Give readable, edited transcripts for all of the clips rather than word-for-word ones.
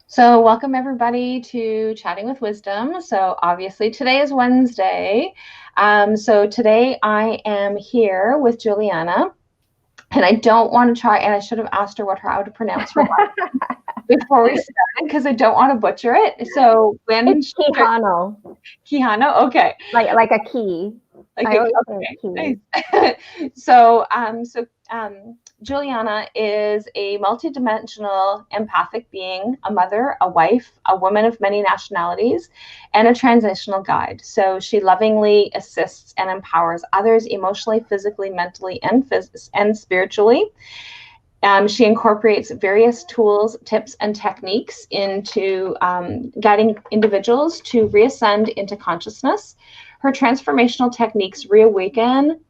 So, welcome everybody to Chatting with Wisdom. So, obviously, today is Wednesday. So, today I am here with Julianna, and I don't want to try, and I should have asked her how to pronounce her before we started because I don't want to butcher it. So, when It's Quijano, Quijano, okay. like a key. I always say Okay, key. nice. So, Julianna is a multidimensional empathic being, a mother, a wife, a woman of many nationalities, and a transitional guide. So she lovingly assists and empowers others emotionally, physically, mentally, and spiritually. She incorporates various tools, tips, and techniques into guiding individuals to reascend into consciousness. Her transformational techniques reawaken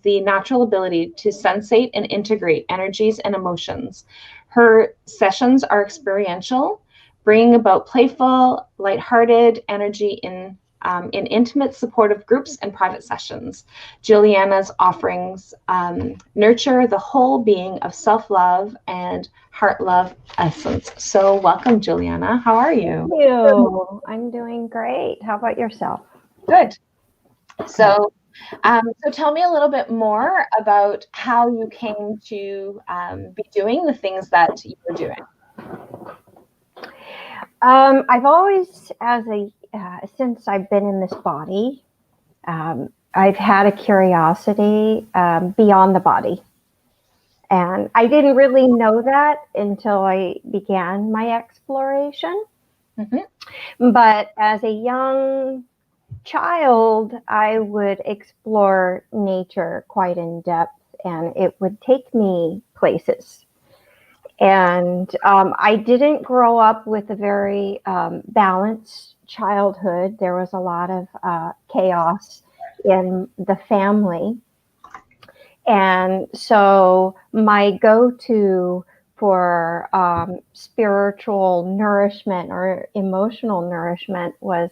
the natural ability to sensate and integrate energies and emotions. Her sessions are experiential, bringing about playful, lighthearted energy in intimate, supportive groups and private sessions. Julianna's offerings nurture the whole being of self-love and heart love essence. So, welcome, Julianna. How are you? Thank you. I'm doing great. How about yourself? Good. So tell me a little bit more about how you came to be doing the things that you were doing. I've always, since I've been in this body, I've had a curiosity beyond the body. And I didn't really know that until I began my exploration. Mm-hmm. But as a young child, I would explore nature quite in depth, and it would take me places. And I didn't grow up with a very balanced childhood. There was a lot of chaos in the family. And so my go-to for spiritual nourishment or emotional nourishment was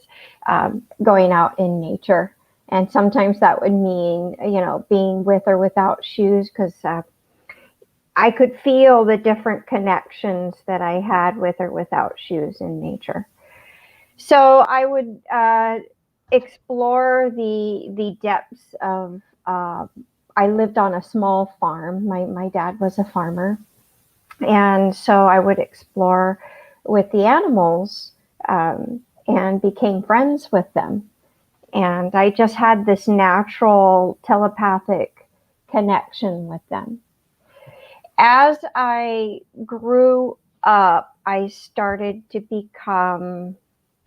going out in nature. And sometimes that would mean, being with or without shoes, because I could feel the different connections that I had with or without shoes in nature. So I would explore the depths of, I lived on a small farm. My dad was a farmer. And so I would explore with the animals and became friends with them. And I just had this natural telepathic connection with them. As I grew up, I started to become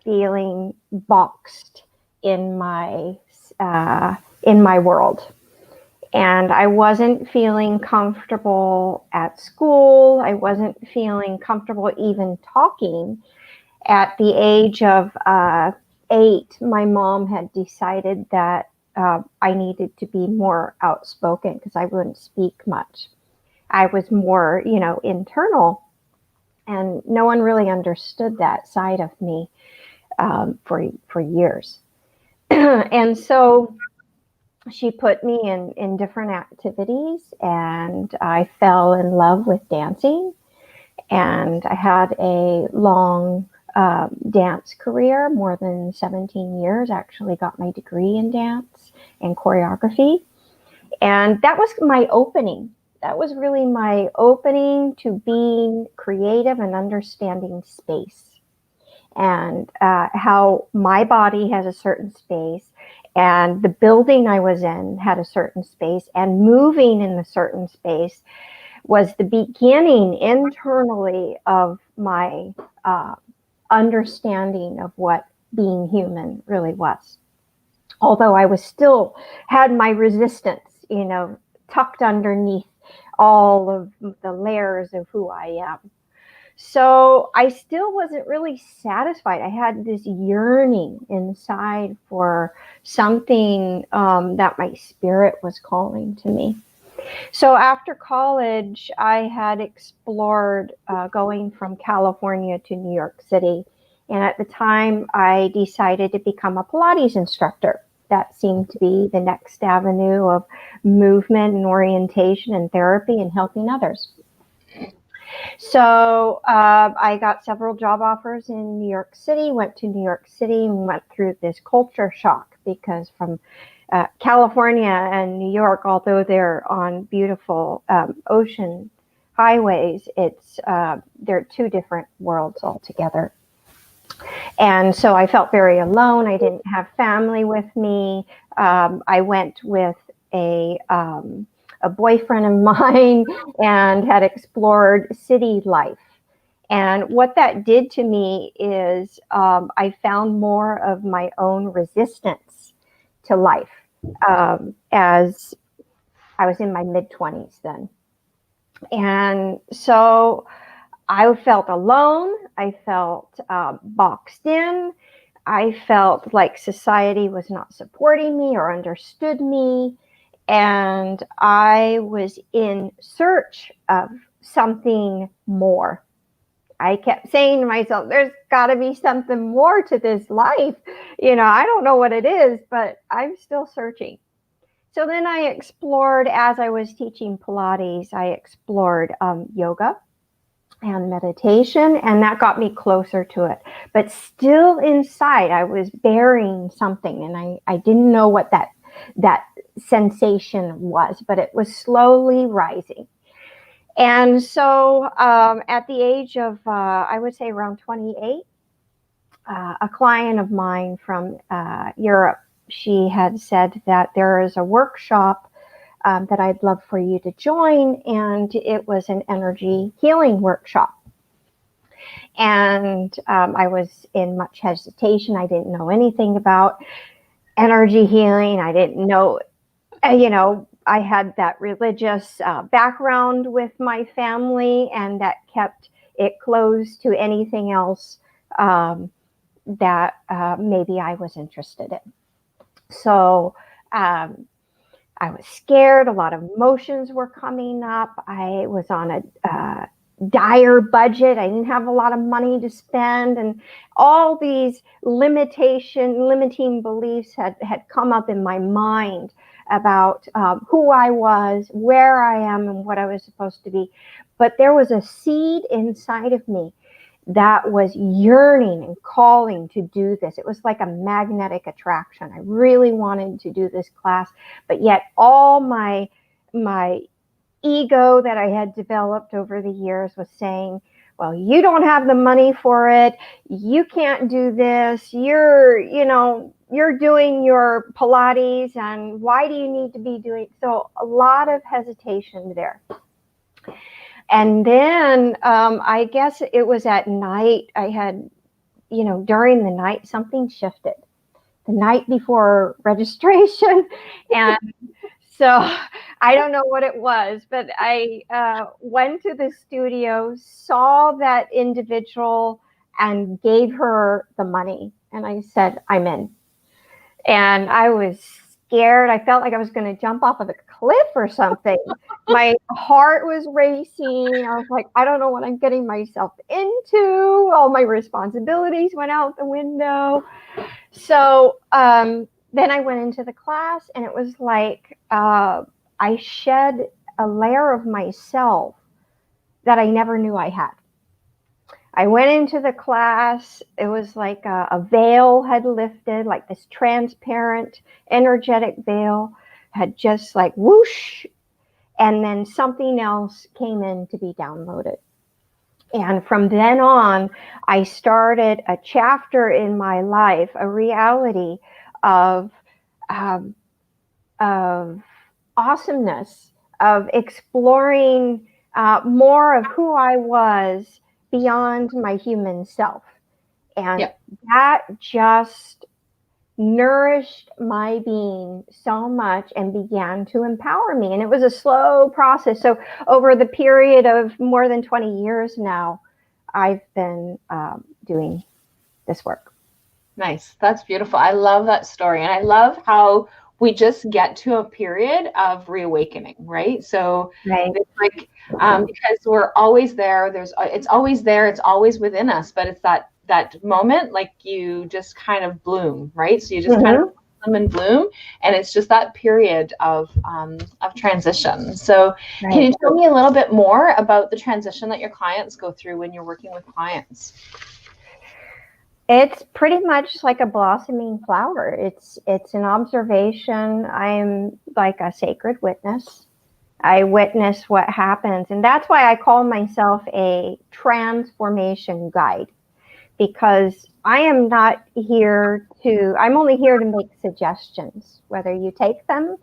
feeling boxed in my world. And I wasn't feeling comfortable at school. I wasn't feeling comfortable even talking. At the age of 8, my mom had decided that I needed to be more outspoken because I wouldn't speak much. I was more, internal, and no one really understood that side of me for years. And so she put me in different activities, and I fell in love with dancing. And I had a long dance career, more than 17 years. I actually got my degree in dance and choreography. And that was my opening. That was really my opening to being creative and understanding space, and how my body has a certain space, and the building I was in had a certain space, and moving in a certain space was the beginning internally of my understanding of what being human really was. Although I was still had my resistance, tucked underneath all of the layers of who I am. So I still wasn't really satisfied. I had this yearning inside for something that my spirit was calling to me. So after college, I had explored going from California to New York City. And at the time, I decided to become a Pilates instructor. That seemed to be the next avenue of movement and orientation and therapy and helping others. So I got several job offers in New York City, went to New York City and went through this culture shock because from California and New York, although they're on beautiful ocean highways, they're two different worlds altogether. And so I felt very alone. I didn't have family with me. I went with a boyfriend of mine and had explored city life. And what that did to me is I found more of my own resistance to life as I was in my mid-20s then. And so I felt alone. I felt boxed in. I felt like society was not supporting me or understood me. And I was in search of something more. I kept saying to myself, there's got to be something more to this life. I don't know what it is, but I'm still searching. So then I explored, as I was teaching Pilates, I explored yoga and meditation, and that got me closer to it. But still inside, I was bearing something, and I didn't know what that sensation was, but it was slowly rising. And so at the age of, I would say around 28, a client of mine from Europe, she had said that there is a workshop that I'd love for you to join. And it was an energy healing workshop. And I was in much hesitation. I didn't know anything about energy healing. I didn't know, I had that religious background with my family, and that kept it closed to anything else that maybe I was interested in. So I was scared. A lot of emotions were coming up. I was on a dire budget. I didn't have a lot of money to spend, and all these limiting beliefs had come up in my mind about who I was, where I am, and what I was supposed to be. But there was a seed inside of me that was yearning and calling to do this. It was like a magnetic attraction. I really wanted to do this class, but yet all my ego that I had developed over the years was saying, well, you don't have the money for it. You can't do this. You're doing your Pilates, and why do you need to be doing? So a lot of hesitation there. And then I guess it was at night. I had, during the night, something shifted. The night before registration. And so I don't know what it was, but I went to the studio, saw that individual, and gave her the money. And I said, I'm in. And I was scared. I felt like I was going to jump off of a cliff or something. My heart was racing. I was like, I don't know what I'm getting myself into. All my responsibilities went out the window. So then I went into the class, and it was like I shed a layer of myself that I never knew I had. I went into the class. It was like a veil had lifted, like this transparent, energetic veil had just like whoosh, and then something else came in to be downloaded. And from then on, I started a chapter in my life, a reality of awesomeness, of exploring more of who I was beyond my human self. And that just nourished my being so much and began to empower me. And it was a slow process. So over the period of more than 20 years now, I've been doing this work. Nice. That's beautiful. I love that story. And I love how we just get to a period of reawakening, right? So it's like, because we're always there, it's always there, it's always within us, but it's that moment, like you just kind of bloom, right? So you just kind of blossom and bloom, and it's just that period of transition. So can you tell me a little bit more about the transition that your clients go through when you're working with clients? It's pretty much like a blossoming flower. It's an observation. I'm like a sacred witness. I witness what happens. And that's why I call myself a transformation guide, because I am not here to, I'm only here to make suggestions. Whether you take them,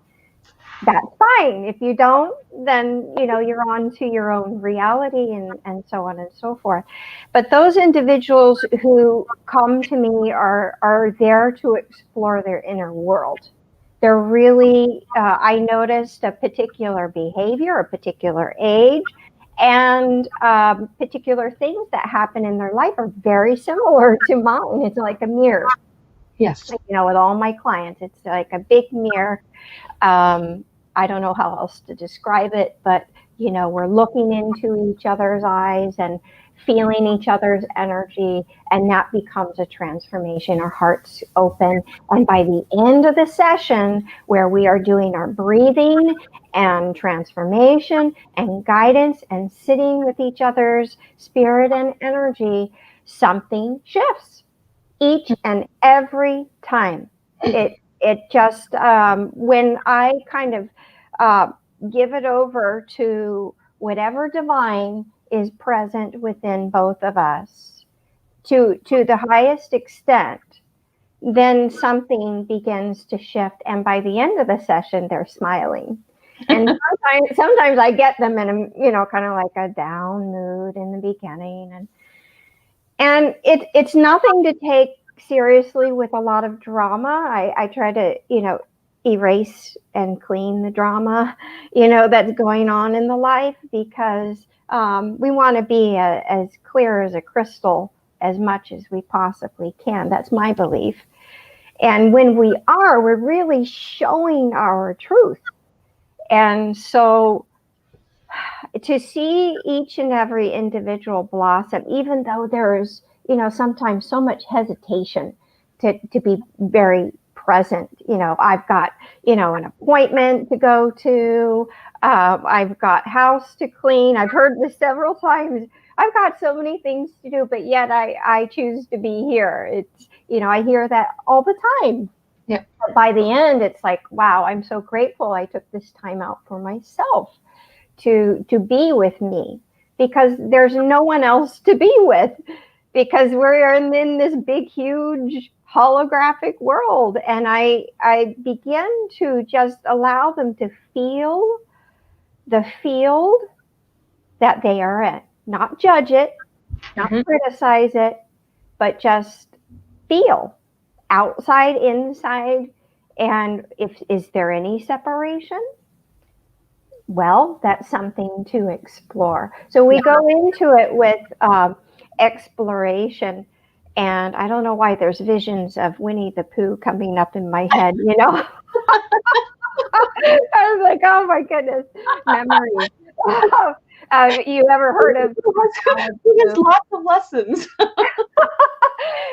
that's fine. If you don't, then, you know, you're on to your own reality and so on and so forth. But those individuals who come to me are there to explore their inner world. They're really, I noticed a particular behavior, a particular age, and particular things that happen in their life are very similar to mine. It's like a mirror. Yes. You know, with all my clients, it's like a big mirror. I don't know how else to describe it, but, you know, we're looking into each other's eyes and feeling each other's energy, and that becomes a transformation. Our hearts open, and by the end of the session, where we are doing our breathing and transformation and guidance and sitting with each other's spirit and energy, something shifts each and every time. It just, when I kind of give it over to whatever divine is present within both of us to the highest extent, then something begins to shift. And by the end of the session, they're smiling. And sometimes I get them in a, you know, kind of like a down mood in the beginning. And it's nothing to take seriously with a lot of drama. I try to, you know, erase and clean the drama, you know, that's going on in the life, because we want to be as clear as a crystal as much as we possibly can. That's my belief. And when we are, we're really showing our truth. And so to see each and every individual blossom, even though there's, you know, sometimes so much hesitation to be very present. You know, I've got, you know, an appointment to go to. I've got house to clean. I've heard this several times. I've got so many things to do, but yet I choose to be here. It's, you know, I hear that all the time. Yeah. But by the end, it's like, wow, I'm so grateful I took this time out for myself to be with me, because there's no one else to be with, because we're in this big, huge holographic world. And I begin to just allow them to feel the field that they are in, not judge it, not criticize it, but just feel outside, inside. And is there any separation? Well, that's something to explore. So we go into it with exploration. And I don't know why there's visions of Winnie the Pooh coming up in my head, you know. I was like, oh my goodness, memories. You ever heard of? There's lots of lessons.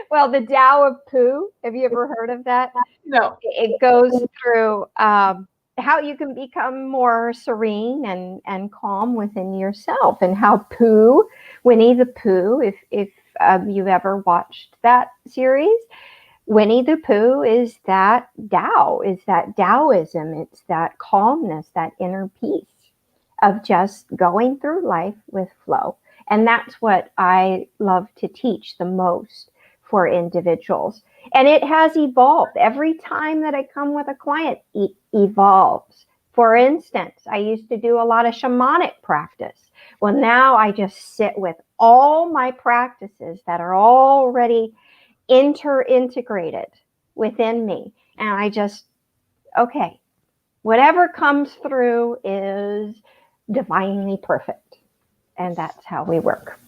Well, the Tao of Pooh. Have you ever heard of that? No. It goes through how you can become more serene and calm within yourself, and how Pooh, Winnie the Pooh, if you've ever watched that series, Winnie the Pooh is that Tao, is that Taoism. It's that calmness, that inner peace of just going through life with flow. And that's what I love to teach the most for individuals. And it has evolved. Every time that I come with a client, it evolves. For instance, I used to do a lot of shamanic practice. Well, now I just sit with all my practices that are already integrated within me. And I just, okay, whatever comes through is divinely perfect. And that's how we work.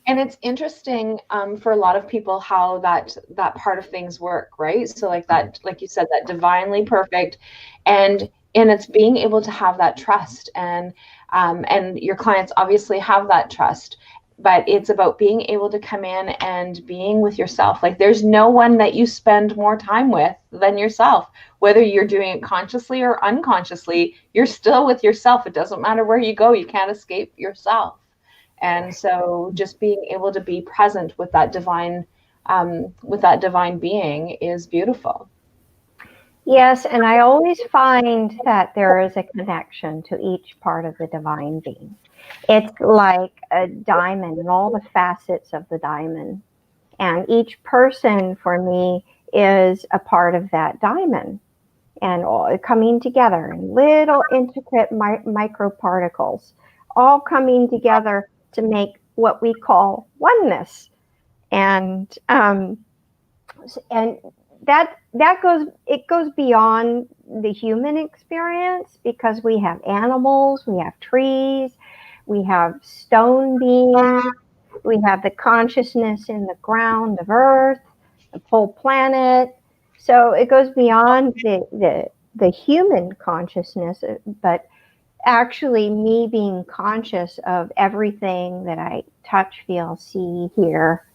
And it's interesting for a lot of people how that part of things work, right? So like that, like you said, that divinely perfect, and it's being able to have that trust, and your clients obviously have that trust. but it's about being able to come in and being with yourself. Like there's no one that you spend more time with than yourself. Whether you're doing it consciously or unconsciously, you're still with yourself. It doesn't matter where you go, you can't escape yourself. And so just being able to be present with that divine being is beautiful. Yes, and I always find that there is a connection to each part of the divine being. It's like a diamond and all the facets of the diamond. And each person for me is a part of that diamond, and all coming together in little intricate microparticles, all coming together to make what we call oneness. And that goes beyond the human experience, because we have animals, we have trees, we have stone beings, we have the consciousness in the ground of Earth, the whole planet. So it goes beyond the human consciousness, but actually me being conscious of everything that I touch, feel, see, hear,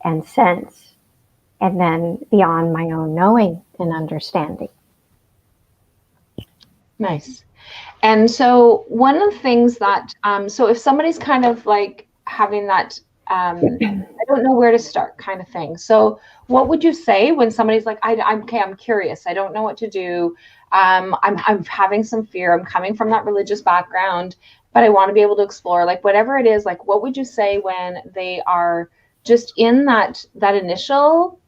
and sense. And then beyond my own knowing and understanding. Nice. And so one of the things that, so if somebody's kind of like having that, I don't know where to start kind of thing. So what would you say when somebody's like, I'm curious, I don't know what to do. I'm having some fear. I'm coming from that religious background, but I want to be able to explore, like whatever it is, like, what would you say when they are just in that initial,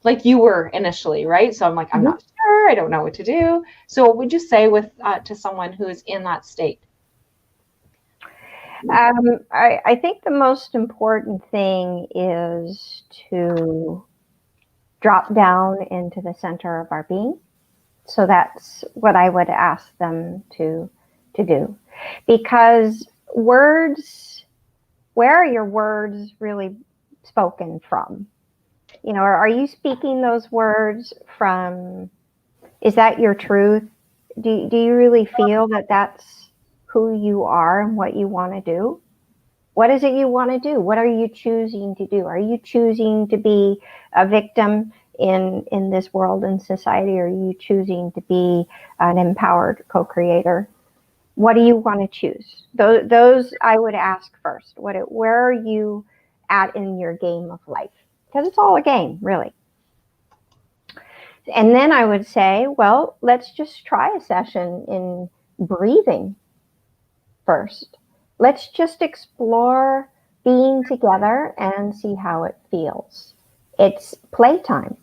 like you were initially, right? So I'm like, I'm not sure, I don't know what to do. So what would you say with to someone who is in that state? I think the most important thing is to drop down into the center of our being. So that's what I would ask them to do. Because words, where are your words really spoken from? You know, are you speaking those words from, is that your truth? Do you really feel that that's who you are and what you want to do? What is it you want to do? What are you choosing to do? Are you choosing to be a victim in this world and society? Or are you choosing to be an empowered co-creator? What do you want to choose? Those I would ask first. Where are you at in your game of life? Because it's all a game, really. And then I would say, well, let's just try a session in breathing first. Let's just explore being together and see how it feels. It's playtime.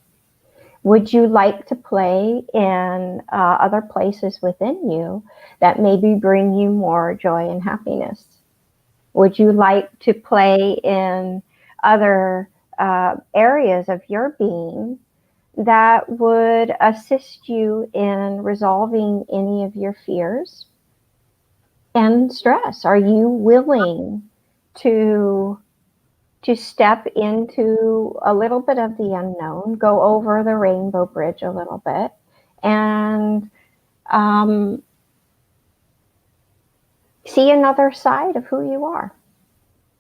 Would you like to play in other places within you that maybe bring you more joy and happiness? Would you like to play in other areas of your being that would assist you in resolving any of your fears and stress? Are you willing to step into a little bit of the unknown, go over the rainbow bridge a little bit, and see another side of who you are?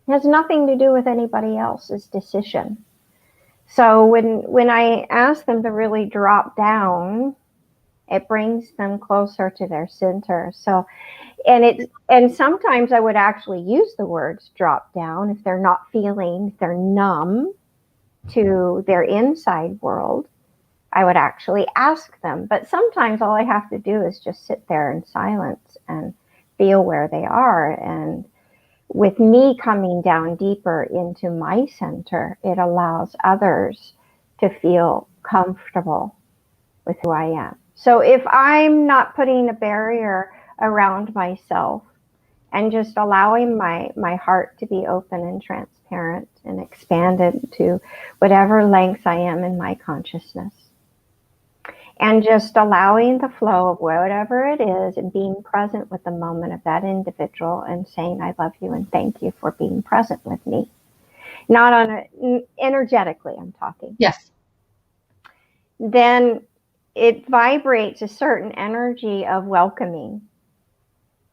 It has nothing to do with anybody else's decision. So when I ask them to really drop down, it brings them closer to their center. So, and sometimes I would actually use the words drop down if they're not feeling, if they're numb to their inside world. I would actually ask them. But sometimes all I have to do is just sit there in silence and feel where they are. And with me coming down deeper into my center, it allows others to feel comfortable with who I am. So if I'm not putting a barrier around myself and just allowing my heart to be open and transparent and expanded to whatever length I am in my consciousness, and just allowing the flow of whatever it is and being present with the moment of that individual and saying, I love you and thank you for being present with me. Not on energetically, I'm talking. Yes. Then it vibrates a certain energy of welcoming.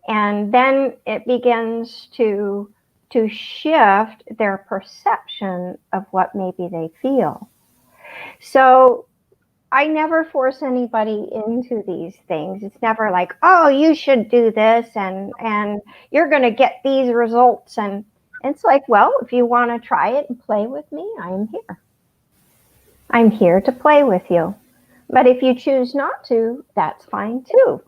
And then it begins to to shift their perception of what maybe they feel. So I never force anybody into these things. It's never like, oh, you should do this and you're going to get these results. And it's like, well, if you want to try it and play with me, I'm here. I'm here to play with you. But if you choose not to, that's fine too.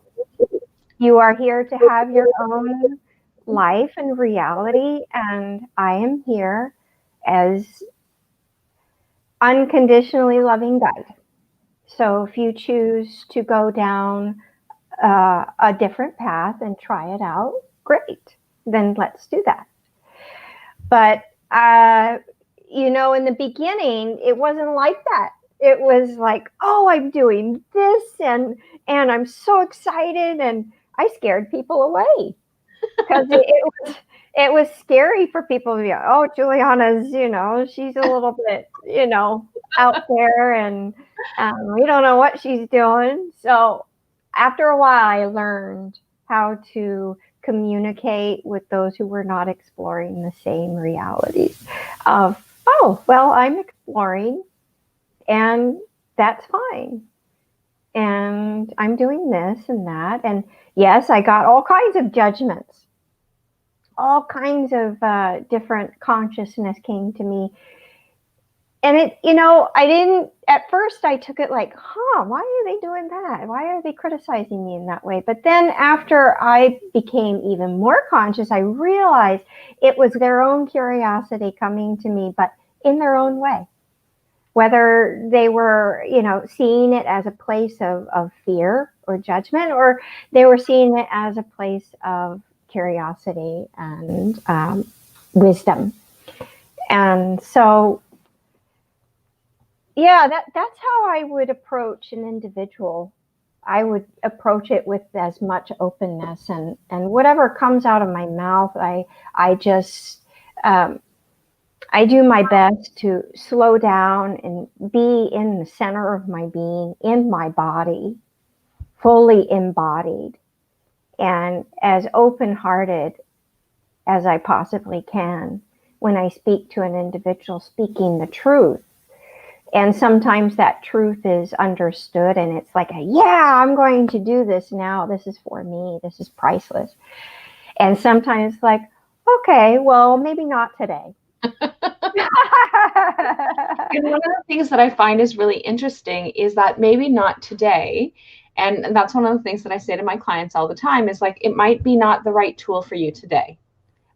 You are here to have your own life and reality, and I am here as unconditionally loving guide. So if you choose to go down a different path and try it out, great, then let's do that. But in the beginning, it wasn't like that. It was like, oh, I'm doing this and I'm so excited, and I scared people away because it was scary for people to be, oh, Julianna's, she's a little bit, out there, and we don't know what she's doing. So after a while, I learned how to communicate with those who were not exploring the same realities of, oh, well, I'm exploring, and that's fine. And I'm doing this and that. And yes, I got all kinds of judgments. All kinds of different consciousness came to me. And I didn't, at first I took it like, why are they doing that? Why are they criticizing me in that way? But then after I became even more conscious, I realized it was their own curiosity coming to me, but in their own way. Whether they were, seeing it as a place of fear or judgment, or they were seeing it as a place of curiosity and wisdom. And so, yeah, that's how I would approach an individual. I would approach it with as much openness, and whatever comes out of my mouth, I just I do my best to slow down and be in the center of my being, in my body, fully embodied, and as open-hearted as I possibly can when I speak to an individual, speaking the truth. And sometimes that truth is understood, and it's like, yeah, I'm going to do this now. This is for me. This is priceless. And sometimes like, okay, well, maybe not today. And one of the things that I find is really interesting is that maybe not today. And that's one of the things that I say to my clients all the time is like, it might be not the right tool for you today,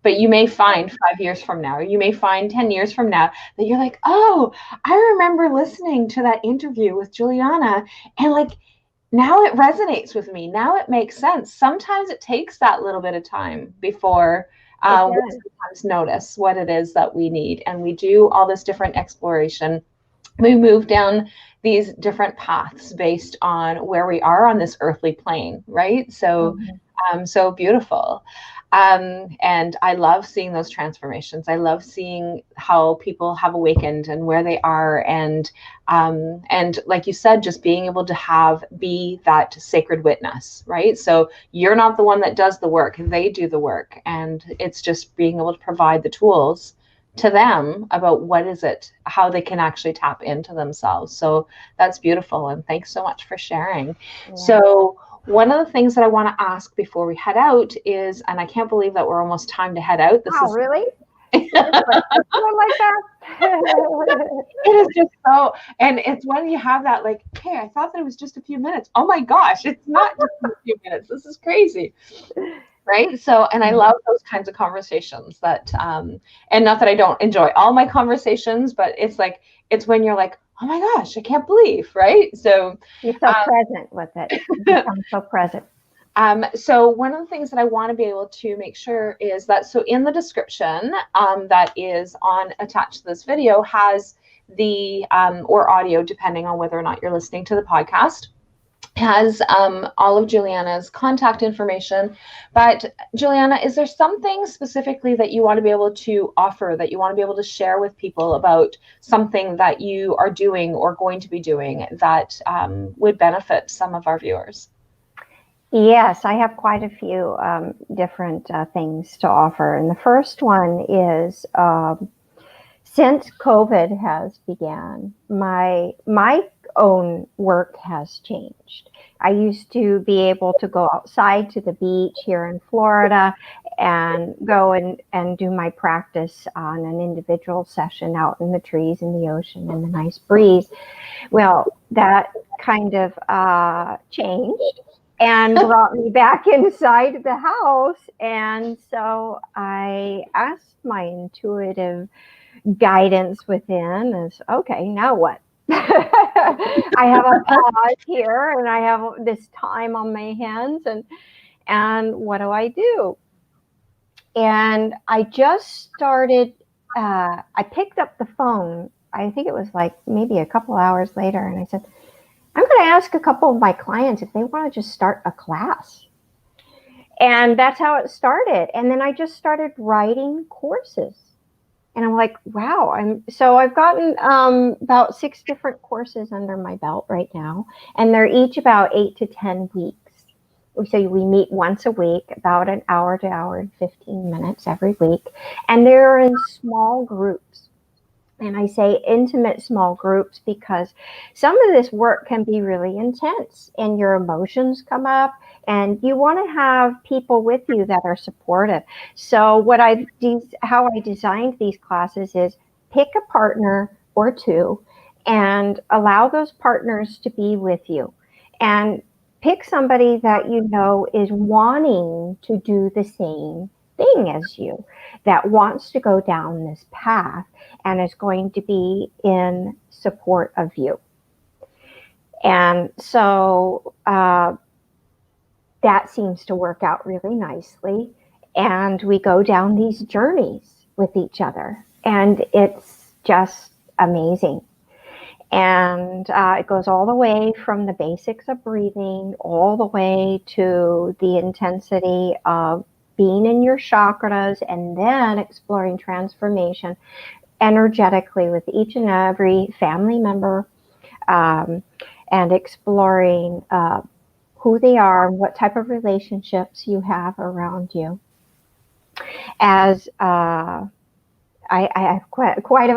but you may find 5 years from now, or you may find 10 years from now that you're like, oh, I remember listening to that interview with Julianna, and like, now it resonates with me. Now it makes sense. Sometimes it takes that little bit of time before we sometimes notice what it is that we need. And we do all this different exploration. We move down these different paths based on where we are on this earthly plane, right? So, so beautiful. And I love seeing those transformations. I love seeing how people have awakened and where they are. And like you said, just being able to be that sacred witness, right? So you're not the one that does the work, they do the work. And it's just being able to provide the tools to them about what is it, how they can actually tap into themselves. So that's beautiful. And thanks so much for sharing. Yeah. So one of the things that I want to ask before we head out is, and I can't believe that we're almost time to head out. Really? Like that. It is just so, and it's when you have that like, hey, I thought that it was just a few minutes. Oh my gosh, it's not just a few minutes. This is crazy. Right. So, and I love those kinds of conversations that, and not that I don't enjoy all my conversations, but it's like, it's when you're like, oh my gosh, I can't believe, right? So you're so present with it. You become so present. So one of the things that I want to be able to make sure is that, so in the description that is attached to this video has the, or audio, depending on whether or not you're listening to the podcast, has all of Julianna's contact information. But Julianna, is there something specifically that you want to be able to offer, that you want to be able to share with people about something that you are doing or going to be doing that would benefit some of our viewers? Yes, I have quite a few different things to offer. And the first one is since COVID has began, my own work has changed. I used to be able to go outside to the beach here in Florida and go and do my practice on an individual session out in the trees in the ocean and the nice breeze. Well, that kind of changed and brought me back inside the house. And so I asked my intuitive guidance within is, okay, now what? I have a pause here and I have this time on my hands, and what do I do? And I just started, I picked up the phone. I think it was like maybe a couple hours later, and I said, I'm going to ask a couple of my clients if they want to just start a class. And that's how it started. And then I just started writing courses. And I'm like, wow. I've gotten about 6 different courses under my belt right now. And they're each about 8 to 10 weeks. So we meet once a week, about an hour to hour and 15 minutes every week. And they're in small groups. And I say intimate small groups because some of this work can be really intense and your emotions come up and you want to have people with you that are supportive. So how I designed these classes is pick a partner or two and allow those partners to be with you, and pick somebody that you know is wanting to do the same thing as you, that wants to go down this path and is going to be in support of you. And so that seems to work out really nicely. And we go down these journeys with each other, and it's just amazing. And it goes all the way from the basics of breathing all the way to the intensity of being in your chakras, and then exploring transformation energetically with each and every family member, and exploring who they are, what type of relationships you have around you. As I have quite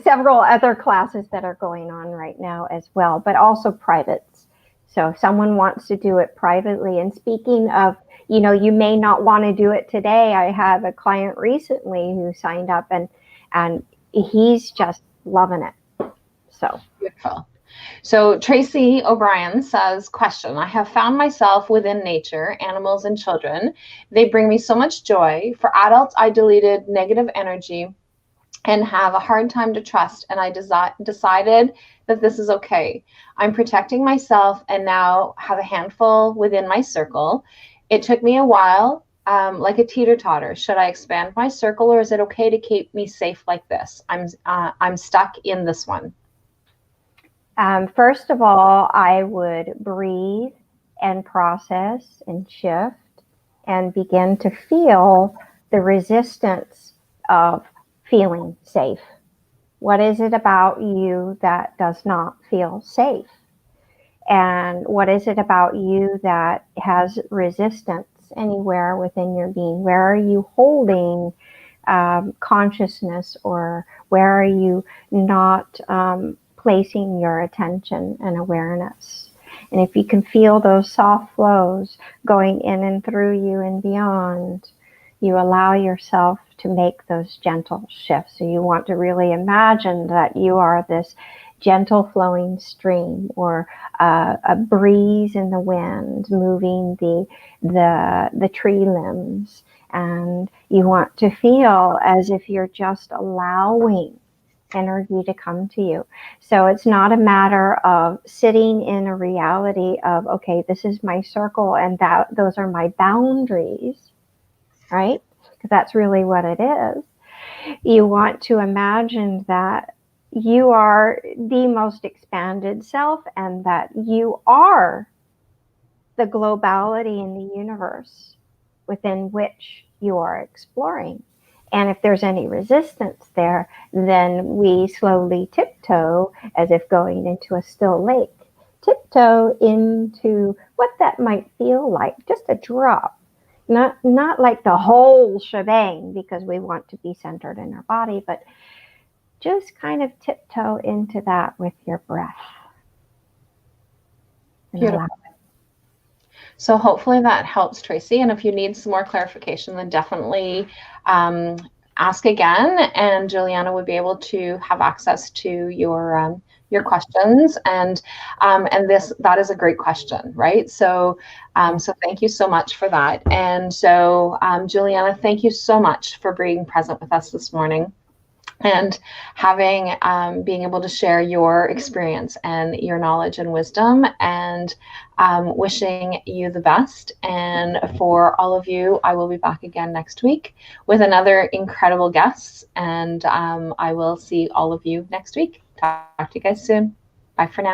several other classes that are going on right now as well, but also privates. So if someone wants to do it privately, and speaking of, you may not want to do it today. I have a client recently who signed up, and he's just loving it. So beautiful. So Tracy O'Brien says, question, I have found myself within nature, animals and children. They bring me so much joy. For adults, I deleted negative energy and have a hard time to trust. And I decided that this is okay. I'm protecting myself and now have a handful within my circle. It took me a while, like a teeter-totter. Should I expand my circle, or is it okay to keep me safe like this? I'm stuck in this one. First of all, I would breathe and process and shift and begin to feel the resistance of feeling safe. What is it about you that does not feel safe? And what is it about you that has resistance anywhere within your being? Where are you holding consciousness, or where are you not placing your attention and awareness? And if you can feel those soft flows going in and through you and beyond, you allow yourself to make those gentle shifts. So you want to really imagine that you are this gentle flowing stream, or a breeze in the wind moving the tree limbs. And you want to feel as if you're just allowing energy to come to you. So it's not a matter of sitting in a reality of, okay, this is my circle and those are my boundaries, right? Because that's really what it is. You want to imagine that you are the most expanded self, and that you are the globality in the universe within which you are exploring. And if there's any resistance there, then we slowly tiptoe, as if going into a still lake, tiptoe into what that might feel like, just a drop. Not like the whole shebang, because we want to be centered in our body, but just kind of tiptoe into that with your breath. Beautiful. So hopefully that helps, Tracy. And if you need some more clarification, then definitely ask again, and Julianna would be able to have access to your questions. And that is a great question, right? So so thank you so much for that. And so Julianna, thank you so much for being present with us this morning, and having being able to share your experience and your knowledge and wisdom, and wishing you the best. And for all of you, I will be back again next week with another incredible guest, and I will see all of you next week. Talk to you guys soon. Bye for now.